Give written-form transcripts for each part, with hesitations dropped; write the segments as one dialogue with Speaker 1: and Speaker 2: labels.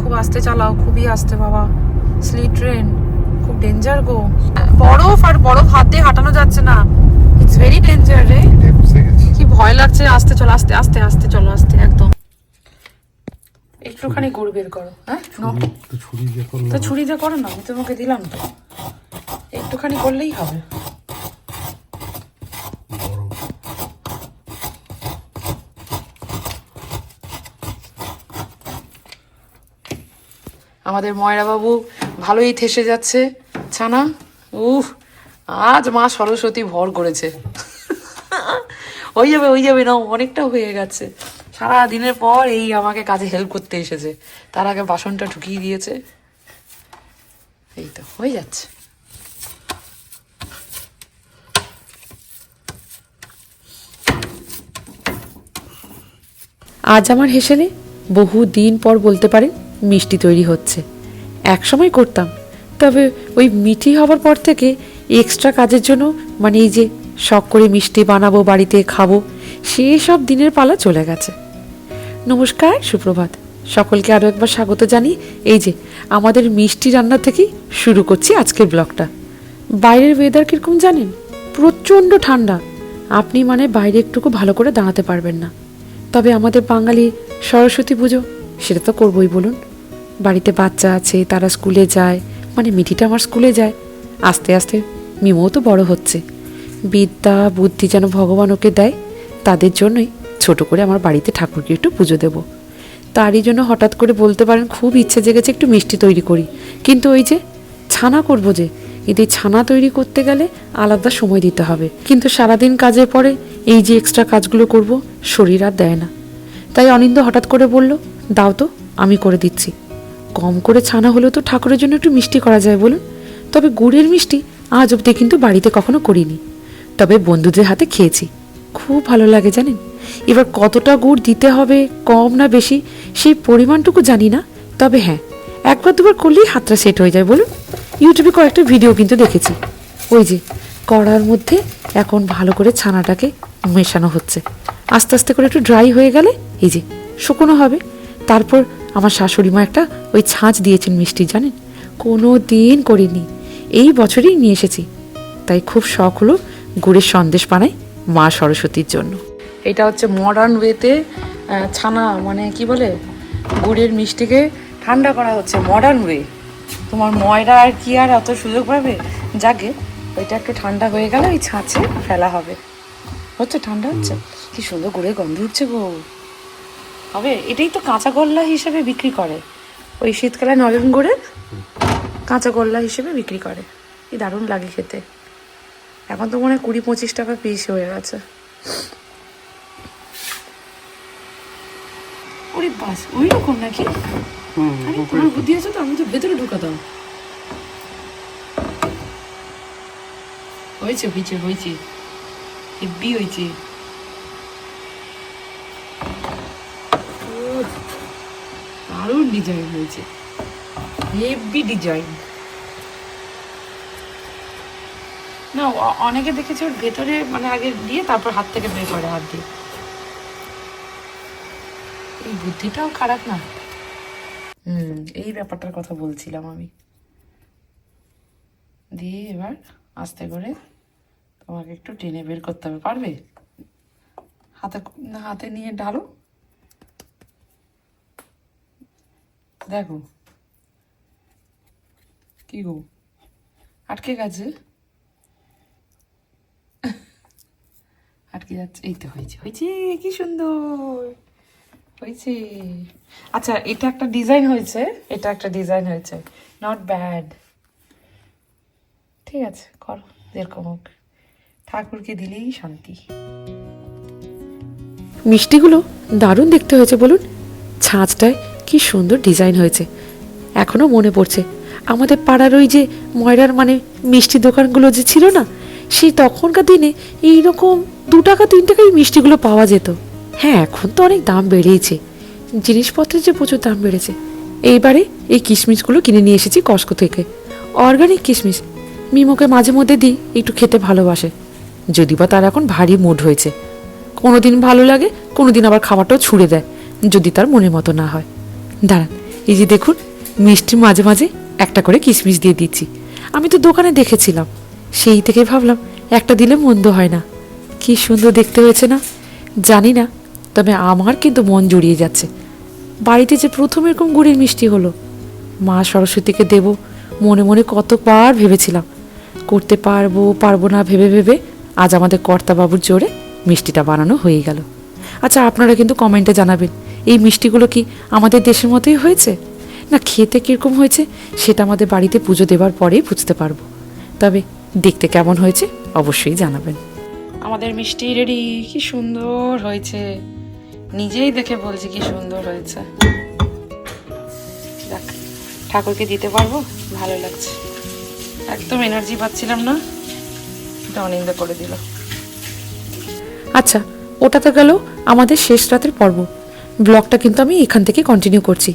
Speaker 1: খুব আস্তে চালাও, খুবই আস্তে বাবা। স্লিপ ট্রেন খুব ডেঞ্জার গো, বরফ আর বরফ হাত দিয়ে হাঁটানো যাচ্ছে না, ইটস ভেরি ডেঞ্জার রে। কি ভয় লাগছে, আস্তে চলো, আস্তে আস্তে আস্তে চলো, আস্তে একদম। একটুখানি গুড় বের করো। হ্যাঁ তো ছুরি দিয়ে করো না, আমি তোমাকে দিলাম তো, একটুখানি করলেই হবে। আমাদের ময়রা বাবু ভালোই থেসে যাচ্ছে ছানা। আজ মা সরস্বতী ভর করেছে। হয়ে যাবে না, অনেকটা হয়ে গেছে। সারা দিনের পর এই আমাকে কাজে হেল্প করতে এসেছে, তার আগে বাসনটা ঢুকিয়ে দিয়েছে। এই তো হয়ে যাচ্ছে। আজ আমার হেসেলে বহু দিন পর বলতে পারেন মিষ্টি তৈরি হচ্ছে। এক সময় করতাম, তবে ওই মিঠি হবার পর থেকে এক্সট্রা কাজের জন্য, মানে এই যে শখ করে মিষ্টি বানাবো, বাড়িতে খাবো, সেসব দিনের পালা চলে গেছে। নমস্কার, সুপ্রভাত, সকলকে আরও একবার স্বাগত জানি। এই যে আমাদের মিষ্টি রান্না থেকেই শুরু করছি আজকের ব্লগটা। বাইরের ওয়েদার কীরকম জানেন? প্রচণ্ড ঠান্ডা, আপনি মানে বাইরে একটুকু ভালো করে দাঁড়াতে পারবেন না। তবে আমাদের বাঙালি সরস্বতী পুজো, সেটা তো করবই বলুন। বাড়িতে বাচ্চা আছে, তারা স্কুলে যায়, মানে মিঠিটা আমার স্কুলে যায়। আস্তে আস্তে মিমও তো বড় হচ্ছে। বিদ্যা বুদ্ধি যেন ভগবান ওকে দেয়, তাদের জন্যই ছোট করে আমার বাড়িতে ঠাকুরকে একটু পুজো দেব। তারই জন্য হঠাৎ করে বলতে পারেন খুব ইচ্ছে জেগেছে একটু মিষ্টি তৈরি করি। কিন্তু ওই যে ছানা করবো যে, কিন্তু এই ছানা তৈরি করতে গেলে আলাদা সময় দিতে হবে। কিন্তু সারাদিন কাজে পরে এই যে এক্সট্রা কাজগুলো করব, শরীর আর দেয় না। তাই অনিন্দ হঠাৎ করে বলল, দাও তো, আমি করে দিচ্ছি। কম করে ছানা হলেও তো ঠাকুরের জন্য একটু মিষ্টি করা যায় বলুন। তবে গুড়ের মিষ্টি আজ অবধি কিন্তু বাড়িতে কখনো করিনি, তবে বন্ধুদের হাতে খেয়েছি, খুব ভালো লাগে জানেন। এবার কতটা গুড় দিতে হবে, কম না বেশি, সেই পরিমাণটুকু জানি না, তবে হ্যাঁ, একবার দুবার করলেই হাতটা সেট হয়ে যায় বলুন। ইউটিউবে কয়েকটা ভিডিও কিন্তু দেখেছি। ওই যে কড়ার মধ্যে এখন ভালো করে ছানাটাকে মেশানো হচ্ছে, আস্তে আস্তে করে একটু ড্রাই হয়ে গেলে এই যে শুকনো হবে। তারপর আমার শাশুড়ি মা একটা ওই ছাঁচ দিয়েছেন মিষ্টি, জানেন, কোনো দিন করিনি, এই বছরই নিয়ে এসেছি। তাই খুব শখ হলো গুড়ের সন্দেশ বানাই মা সরস্বতীর জন্য। এটা হচ্ছে মডার্ন ওয়েতে ছানা, মানে কি বলে, গুড়ের মিষ্টিকে ঠান্ডা করা হচ্ছে মডার্ন ওয়ে। তোমার ময়রা আর কি আর অত সুযোগ পাবে? যাকে ওইটা একটু ঠান্ডা হয়ে গেলে ওই ছাঁচে ফেলা হবে। হচ্ছে ঠান্ডা হচ্ছে, কি সুন্দর গুড়ের গন্ধ উঠছে গো। হবে, এটাই তো কাঁচা গোল্লা হিসেবে বিক্রি করে, ওই শীতকালে নলেন গুড়ের কাঁচা গোল্লা হিসেবে বিক্রি করে। কি দারুণ লাগে খেতে। এখন তো মনে হয় 20-25 টাকা পিস হয়ে গেছে। ওরে বাস, ওই রকম নাকি? তোমার বুদ্ধি আছে তো, আমি তো ভেতরে ঢুকাতাম। হয়েছে হয়েছে হয়েছে, হেব্বি হয়েছে। দারুণ ডিজাইন হয়েছে, হেব্বি ডিজাইন। না, অনেকে দেখেছি ওর ভেতরে মানে আগে দিয়ে তারপর হাত থেকে বের করে, হাত দিয়ে। এই বুদ্ধিটাও খারাপ না। এই ব্যাপারটার কথা বলছিলাম আমি। দিয়ে এবার আস্তে করে তোমাকে একটু টেনে বের করতে হবে, পারবে? হাতে নিয়ে ঢালো, দেখো কি গো, আটকে গেছে, আটকে যাচ্ছে। এই তো হয়েছে হয়েছে, কি সুন্দর হয়েছে। আচ্ছা, এটা একটা ডিজাইন হয়েছে, এটা একটা ডিজাইন হয়েছে, নট ব্যাড। ঠিক আছে, করো যেরকম হোক, ঠাকুরকে দিলেই শান্তি। মিষ্টিগুলো দারুণ দেখতে হয়েছে বলুন, ছাঁচটায় কি সুন্দর ডিজাইন হয়েছে। এখনো মনে পড়ছে আমাদের পাড়ার ওই যে ময়রার মানে মিষ্টি দোকানগুলো যে ছিল না, সেই তখনকার দিনে এইরকম 2 টাকা 3 টাকায় মিষ্টিগুলো পাওয়া যেত। হ্যাঁ, এখন তো অনেক দাম বেড়েইছে, জিনিসপত্রের যে প্রচুর দাম বেড়েছে। এইবারে এই কিশমিশগুলো কিনে নিয়ে এসেছি কস্কো থেকে, অর্গানিক কিশমিশ। মিমোকে মাঝে মধ্যে দিই, একটু খেতে ভালোবাসে, যদি বা তার এখন ভারী মুড হয়েছে। কোনোদিন ভালো লাগে, কোনোদিন আবার খাবারটাও ছুঁড়ে দেয় যদি তার মনের মতো না হয়। দাঁড়ান, এই যে দেখুন, মিষ্টির মাঝে মাঝে একটা করে কিশমিশ দিয়ে দিচ্ছি। আমি তো দোকানে দেখেছিলাম, সেই থেকে ভাবলাম একটা দিলে মন্দ হয় না। কি সুন্দর দেখতে হয়েছে না? জানি না, তবে আমার কিন্তু মন জুড়িয়ে যাচ্ছে। বাড়িতে যে প্রথম এরকম গুড়ের মিষ্টি হলো, মা সরস্বতীকে দেব মনে মনে কতবার ভেবেছিলাম। করতে পারবো পারবো না ভেবে ভেবে আজ আমাদের কর্তাবাবুর জোরে মিষ্টিটা বানানো হয়ে গেল। আচ্ছা, আপনারা কিন্তু কমেন্টে জানাবেন এই মিষ্টিগুলো কি আমাদের দেশের মতোই হয়েছে, না খেতে কীরকম হয়েছে সেটা আমাদের বাড়িতে পুজো দেওয়ার পরেই বুঝতে পারবো। তবে দেখতে কেমন হয়েছে অবশ্যই জানাবেন। আমাদের মিষ্টি রেডি। কি সুন্দর হয়েছে, নিজেই দেখে বলছি কি সুন্দর হয়েছে। দেখ, ঠাকুরকে দিতে পারবো, ভালো লাগছে। একদম এনার্জি পাচ্ছিলাম না, এটা অনিন্দা করে দিল। আচ্ছা, ওটা তো গেল আমাদের শেষ রাতের পর্ব। ব্লগটা কিন্তু আমি এখান থেকে কন্টিনিউ করছি।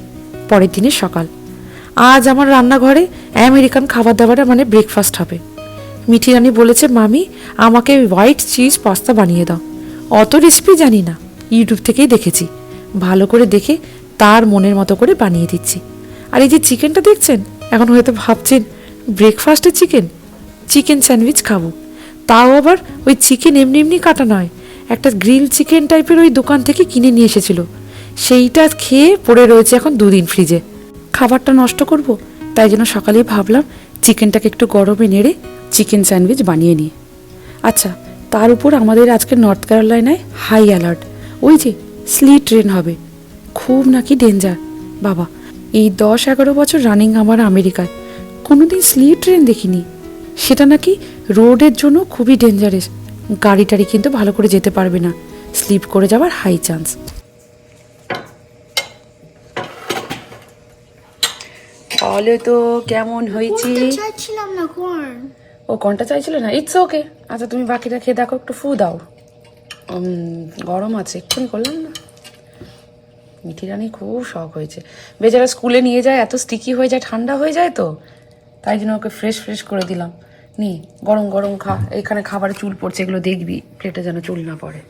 Speaker 1: পরের দিনের সকাল, আজ আমার রান্নাঘরে আমেরিকান খাবার দাবার মানে ব্রেকফাস্ট হবে। মিঠি রানী বলেছে, মামি আমাকে হোয়াইট চিজ পাস্তা বানিয়ে দাও। অত রেসিপি জানি না, ইউটিউব থেকেই দেখেছি। ভালো করে দেখে তার মনের মতো করে বানিয়ে দিচ্ছি। আর এই যে চিকেনটা দেখছেন, এখন হয়তো ভাবছেন ব্রেকফাস্টে চিকেন স্যান্ডউইচ খাবো। তাও আবার ওই চিকেন এমনি এমনি কাটা নয়, একটা গ্রিল চিকেন টাইপের ওই দোকান থেকে কিনে নিয়ে এসেছিল। সেইটা খেয়ে পড়ে রয়েছে এখন 2 দিন ফ্রিজে। খাবারটা নষ্ট করব, তাই জন্য সকালেই ভাবলাম চিকেনটাকে একটু গরমে নেড়ে চিকেন স্যান্ডউইচ বানিয়ে নিই। আচ্ছা, তার উপর আমাদের আজকে নর্থ ক্যারোলাইনায় হাই অ্যালার্ট। ওই যে স্লিট ট্রেন হবে, খুব নাকি ডেঞ্জার। বাবা, এই 10-11 বছর রানিং আমার আমেরিকায় কোনোদিন স্লিট ট্রেন দেখিনি। সেটা নাকি রোডের জন্য খুবই ডেঞ্জারাস। গাড়ি টাড়ি কিন্তু ভালো করে যেতে পারবে না, স্লিপ করে যাওয়ার হাই চান্স। বলে তো কেমন হয়েছে?
Speaker 2: চাইছিলাম না কর্ন।
Speaker 1: ও কর্নটা চাইছিল না, ইটস ওকে। আচ্ছা, তুমি বাকিটা খেয়ে দেখো, একটু ফু দাও। গরম আছে, এক্ষুনি করলাম না। মিঠি রানী খুব শখ হয়েছে। বেচারা স্কুলে নিয়ে যায়, এত স্টিকি হয়ে যায়, ঠান্ডা হয়ে যায় তো, তাই জন্য ওকে ফ্রেশ করে দিলাম। নি, গরম গরম খা। এখানে খাবারে চুল পড়ছে, এগুলো দেখবি, প্লেটে যেন চুল না পড়ে।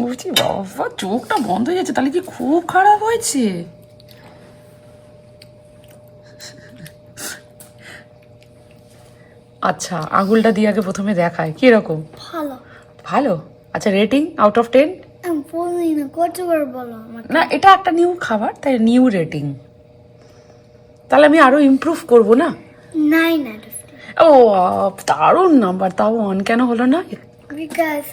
Speaker 1: বুঝছি বাবা, চোখটা বন্ধ হয়ে যাচ্ছে, তাহলে কি খুব খারাপ হয়েছে? আচ্ছা, আঙুলটা দিয়ে আগে প্রথমে দেখায় কিরকম।
Speaker 2: ভালো।
Speaker 1: ভালো? আচ্ছা, রেটিং আউট অফ 10?
Speaker 2: আমি বলি না, কতবার বলো আমাকে।
Speaker 1: না, এটা একটা নিউ খাবার, তাই নিউ রেটিং। তাহলে আমি আরো ইমপ্রুভ করব না?
Speaker 2: 9 out of 10
Speaker 1: ও দারুণ নাম্বার, তাও 1 কেন হলো না?
Speaker 2: বিকজ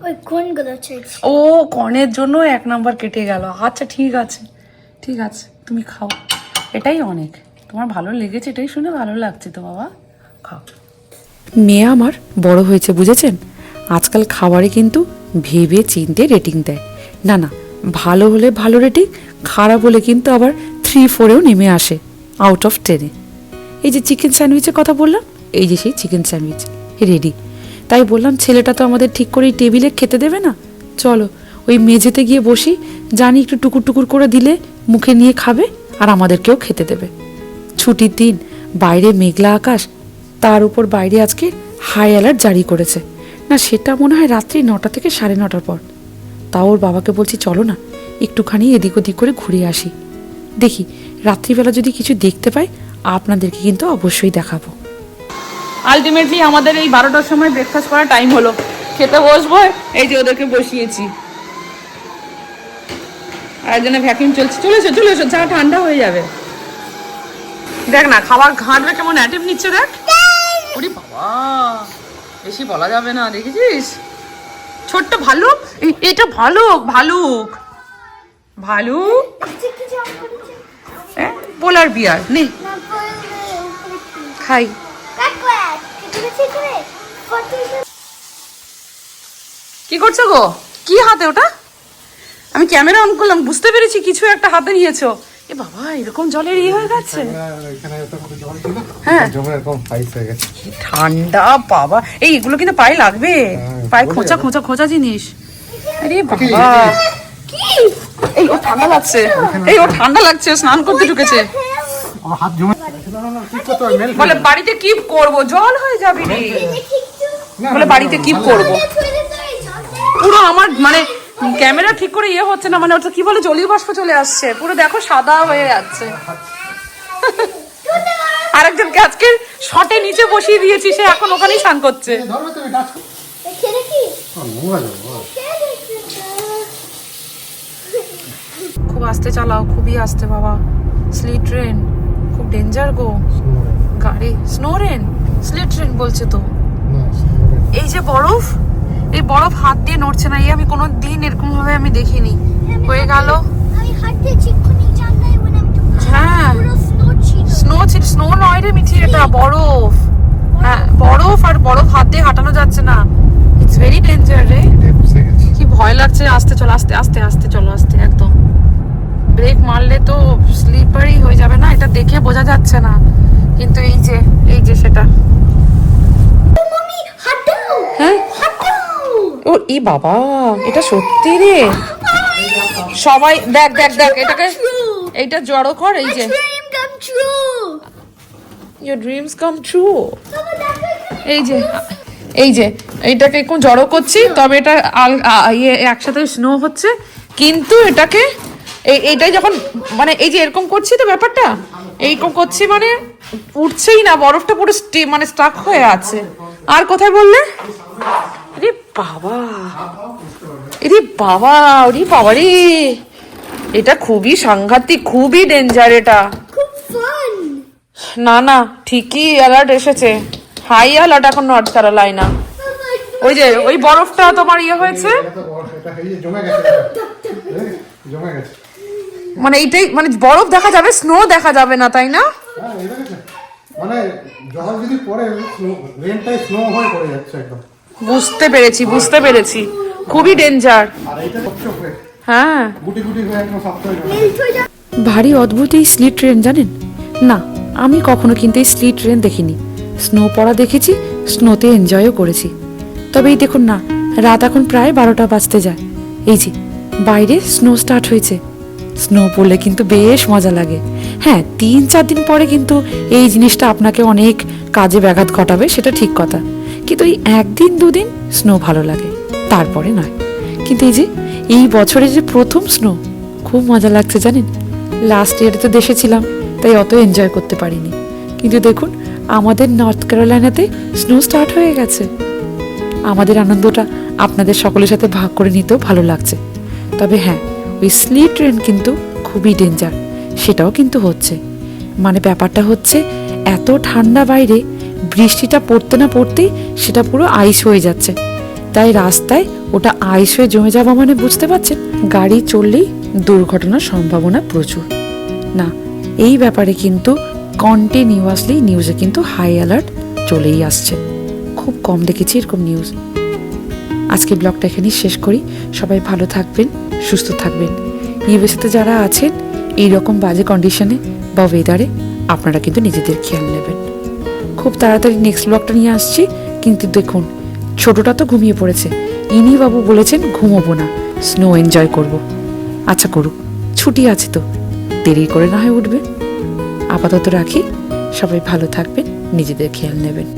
Speaker 2: ওই কোনগুলো চাইছি।
Speaker 1: ও কর্নের জন্য 1 নাম্বার কেটে গেল। আচ্ছা, ঠিক আছে ঠিক আছে, তুমি খাও, এটাই অনেক। তোমার ভালো লেগেছে, এটাই শুনে ভালো লাগছে তো বাবা, খাও। মেয়ে আমার বড় হয়েছে, বুঝেছেন? আজকাল খাবারে কিন্তু ভেবে চিনতে রেটিং দেয়। না না, ভালো হলে ভালো রেটিং, খারাপ হলে কিন্তু আবার 3-4-এও নেমে আসে আউট অফ 10-এ। এই যে চিকেন স্যান্ডউইচের কথা বললাম, এই যে সেই চিকেন স্যান্ডউইচ রেডি। তাই বললাম, ছেলেটা তো আমাদের ঠিক করে টেবিলে খেতে দেবে না, চলো ওই মেঝেতে গিয়ে বসি, জানি একটু টুকুর টুকুর করে দিলে মুখে নিয়ে খাবে আর আমাদেরকেও খেতে দেবে। ছুটির দিন, বাইরে মেঘলা আকাশ, তার উপর বাইরে আজকে হাই অ্যালার্ট জারি করেছে। না, সেটা মনে হয় রাত্রি 9টা থেকে 9:30 পর। তাও ওর বাবাকে বলছি, চলো না একটুখানি এদিক ওদিক করে ঘুরে আসি, দেখি রাত্রিবেলা যদি কিছু দেখতে পাই আপনাদেরকে কিন্তু অবশ্যই দেখাবো। আলটিমেটলি আমাদের এই 12টার সময় ব্রেকফাস্ট করার টাইম হলো, খেতে বসবো। এই যে ওদেরকে বসিয়েছি, আর একজনে ভ্যাকিউম চলছে। চলে এসো, চা ঠান্ডা হয়ে যাবে। দেখ না, খাবার ঘাঁটবে কেমন অ্যাটেম নিচ্ছে, দেখ। ওরে বাবা, বেশি বলা যাবে না, দেখেছিস? ছোট্ট ভালুক, এটা ভালুক। পোলার বিয়ার নেই, খাই। কি করছো গো? কি হাতে ওটা? আমি ক্যামেরা অন করলাম, বুঝতে পেরেছি কিছু একটা হাতে নিয়েছো। এ বাবা, এরকম জলের হয়ে গেছে। হ্যাঁ, ঠান্ডা বাবা। এগুলো কিন্তু পায়ে লাগবে, পায়ে খোঁচা জিনিস। আরে বাবা, এই ও ঠান্ডা লাগছে, স্নান করতে ঢুকেছে। বলে বাড়িতে কি করব, জল হয়ে যাবে রে। বলে বাড়িতে কি করব, পুরো আমার মানে ক্যামেরা ঠিক করে ইয়ে হচ্ছে না, মানে ওটা কি বলে জলীয় বাষ্প চলে আসছে পুরো, দেখো সাদা হয়ে যাচ্ছে। আরেকজনকে আজকে শটে নিচে বসিয়ে দিয়েছি, সে এখন ওখানেই স্নান করছে।
Speaker 2: এখানে কি
Speaker 1: খুব আস্তে চালাও, খুবই আস্তে বাবা, স্লিট ট্রেন খুব ডেঞ্জার গো গাড়ি। স্নো রেন, স্লিট ট্রেন বলছে তো। এই যে বরফ, এই বরফ হাত দিয়ে নড়ছে না, এই আমি কোনো দিন এরকম ভাবে আমি দেখিনি। হয়ে গেল,
Speaker 2: আমি হাঁটতে চিকুনি জানলাই when I'm doing
Speaker 1: হ্যাঁ
Speaker 2: পুরো স্নো ছিল।
Speaker 1: স্নো ছিল, স্নো নয় রে মিঠি, এটা বরফ। হ্যাঁ বরফ, আর বরফ হাত দিয়ে হাঁটানো যাচ্ছে না, ইটস ভেরি ডেঞ্জার রে। কি ভয় লাগছে, আস্তে চলো, আস্তে আস্তে আস্তে চলো, আস্তে একদম। ব্রেক মারলে তো স্লিপারি হয়ে যাবে না, এটা দেখে বোঝা যাচ্ছে না, কিন্তু এই যে সেটা।
Speaker 2: মাম্মি হাঁটাও
Speaker 1: হ্যাঁ
Speaker 2: হাঁটাও।
Speaker 1: ও ই বাবা, এটা সত্যি রে। সবাই দেখ দেখ দেখ এটাকে, এইটা জড়ো কর। এই যে
Speaker 2: Dream come true.
Speaker 1: your dreams come true।
Speaker 2: বাবা দেখো এখানে।
Speaker 1: এই যে এইটাকে একটু জড়ো করছি, তবে এটা ইয়ে একসাথে স্নো হচ্ছে, কিন্তু এটাকে এইটাই যখন মানে এই যে এরকম করছি তো ব্যাপারটা এইরকম করছি, মানে উঠছেই না, বরফটা পুরো মানে স্টাক হয়ে আছে। আর কোথায় বললে? আরে বাবা, আরে বাবা, ওরে বাবা রে, এটা খুবই সাংঘাতিক, খুবই ডেঞ্জার এটা।
Speaker 2: খুব ফান।
Speaker 1: না না ঠিকই অ্যালার্ট এসেছে, হাই অ্যালার্ট এখন নর্থ ক্যারোলাইনা। ওই যে ওই বরফটা তোমার ইয়ে হয়েছে, মানে এইটাই, মানে বরফ দেখা যাবে, স্নো দেখা যাবে না, তাই না?
Speaker 3: মানে জল যদি পড়ে রেনটাই স্নো হয়ে পড়ে যাচ্ছে একদম।
Speaker 1: বুঝতে পেরেছি, খুবই ডেঞ্জার।
Speaker 3: আর এইটা কষ্ট হয়ে
Speaker 1: হ্যাঁ
Speaker 3: গুটি গুটি হয়ে একদম শক্ত হয়ে যাবে।
Speaker 2: মেল্ট হয়ে যাবে।
Speaker 1: ভারী অদ্ভুত এই স্লিট ট্রেন, জানেন না? আমি কখনো কিন্তু এই স্লিট ট্রেন দেখিনি। স্নো পড়া দেখেছি, স্নোতে এনজয়ও করেছি। তবে এই দেখুন না, রাত এখন প্রায় 12টা বাজতে যায়। এই যে বাইরে স্নো স্টার্ট হয়েছে, স্নো পড়লে কিন্তু বেশ মজা লাগে। হ্যাঁ 3-4 দিন পরে কিন্তু এই জিনিসটা আপনাকে অনেক কাজে ব্যাঘাত ঘটাবে, সেটা ঠিক কথা, কিন্তু এই 1-2 দিন স্নো ভালো লাগে, তারপরে নয়। কিন্তু এই বছরের যে প্রথম স্নো, খুব মজা লাগছে জানেন। লাস্ট ইয়ারে তো দেশে ছিলাম, তাই অত এনজয় করতে পারিনি, কিন্তু দেখুন আমাদের নর্থ ক্যারোলাইনাতে স্নো স্টার্ট হয়ে গেছে। আমাদের আনন্দটা আপনাদের সকলের সাথে ভাগ করে নিতেও ভালো লাগছে। তবে হ্যাঁ, ওই স্লিট ট্রেন কিন্তু খুবই ডেঞ্জার, সেটাও কিন্তু হচ্ছে। মানে ব্যাপারটা হচ্ছে, এত ঠান্ডা বাইরে, বৃষ্টিটা পড়তে না পড়তেই সেটা পুরো আইস হয়ে যাচ্ছে, তাই রাস্তায় ওটা আইস হয়ে জমে যাওয়া মানে বুঝতে পারছেন, গাড়ি চললেই দুর্ঘটনার সম্ভাবনা প্রচুর। না, এই ব্যাপারে কিন্তু কন্টিনিউয়াসলি নিউজে কিন্তু হাই অ্যালার্ট চলেই আসছে, খুব কম দেখেছি এরকম নিউজ। আজকে ব্লগটা এখানেই শেষ করি। সবাই ভালো থাকবেন, সুস্থ থাকবেন। ইউএসএতে যারা আছেন এই রকম বাজে কন্ডিশনে বা ওয়েদারে, আপনারা কিন্তু নিজেদের খেয়াল নেবেন। খুব তাড়াতাড়ি নেক্সট ব্লগটা নিয়ে আসছি, কিন্তু দেখুন ছোটটা তো ঘুমিয়ে পড়েছে, ইনি বাবু বলেছেন ঘুমোবো না, স্নো এনজয় করব। আচ্ছা করুক, ছুটি আছে তো, দেরি করে না হয় উঠবে। আপাতত রাখি, সবাই ভালো থাকবেন, নিজেদের খেয়াল নেবেন।